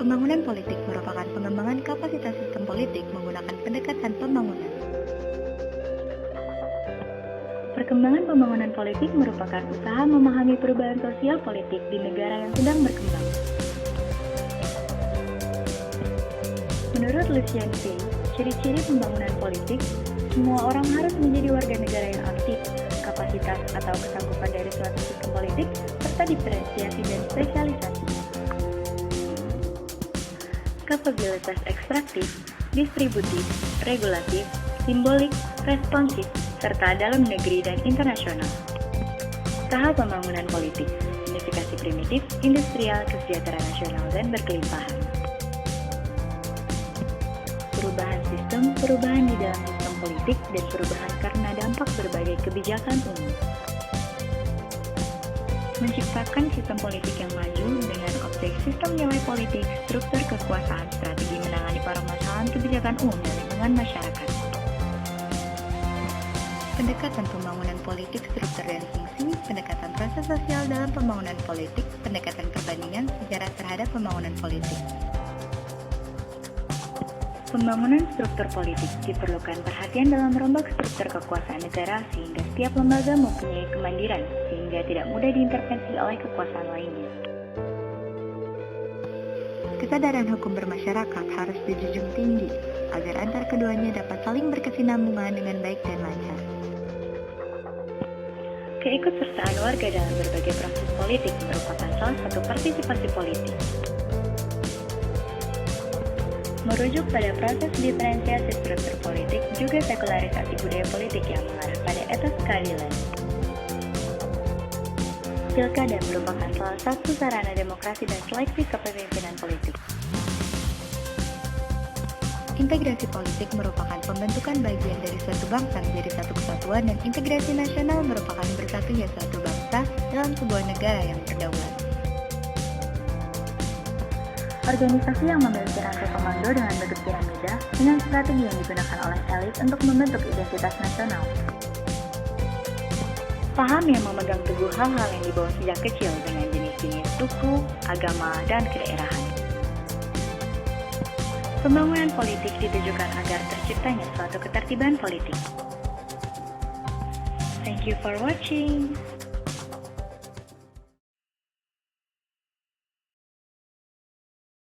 Pembangunan politik merupakan pengembangan kapasitas sistem politik menggunakan pendekatan pembangunan. Perkembangan pembangunan politik merupakan usaha memahami perubahan sosial politik di negara yang sedang berkembang. Menurut Lucian Fay, ciri-ciri pembangunan politik, semua orang harus menjadi warga negara yang aktif, kapasitas atau kesanggupan dari suatu sistem politik, serta diferensiasi dan spesialisasi. Kapabilitas ekstraktif, distributif, regulatif, simbolik, responsif, serta dalam negeri dan internasional. Tahap pembangunan politik, unifikasi primitif, industrial, kesejahteraan nasional, dan berkelimpahan. Perubahan sistem, perubahan di dalam sistem politik, dan perubahan karena dampak berbagai kebijakan umum. Menciptakan sistem politik yang maju dengan objek sistem nilai politik, struktur kekuasaan, strategi menangani permasalahan kebijakan umum dan lingkungan masyarakat. Pendekatan pembangunan politik, struktur dan fungsi, pendekatan proses sosial dalam pembangunan politik, pendekatan perbandingan sejarah terhadap pembangunan politik. Pembangunan struktur politik diperlukan perhatian dalam merombak struktur kekuasaan negara sehingga setiap lembaga mempunyai kemandirian sehingga tidak mudah diintervensi oleh kekuasaan lainnya. Kesadaran hukum bermasyarakat harus dijunjung tinggi agar antar keduanya dapat saling berkesinambungan dengan baik dan lancar. Keikutsertaan warga dalam berbagai proses politik merupakan salah satu partisipasi politik. Merujuk pada proses diferensiasi struktur politik, juga sekularisasi budaya politik yang mengarah pada etos keadilan. Pilkada merupakan salah satu sarana demokrasi dan seleksi kepemimpinan politik. Integrasi politik merupakan pembentukan bagian dari suatu bangsa menjadi satu kesatuan, dan integrasi nasional merupakan bersatunya suatu bangsa dalam sebuah negara yang berdaulat. Organisasi yang memiliki rantai komando dengan bentuk piramida dengan strategi yang digunakan oleh elit untuk membentuk identitas nasional. Paham yang memegang teguh hal-hal yang dibawa sejak kecil dengan jenis-jenis suku, agama, dan kedaerahan. Pembangunan politik ditujukan agar terciptanya suatu ketertiban politik. Thank you for watching.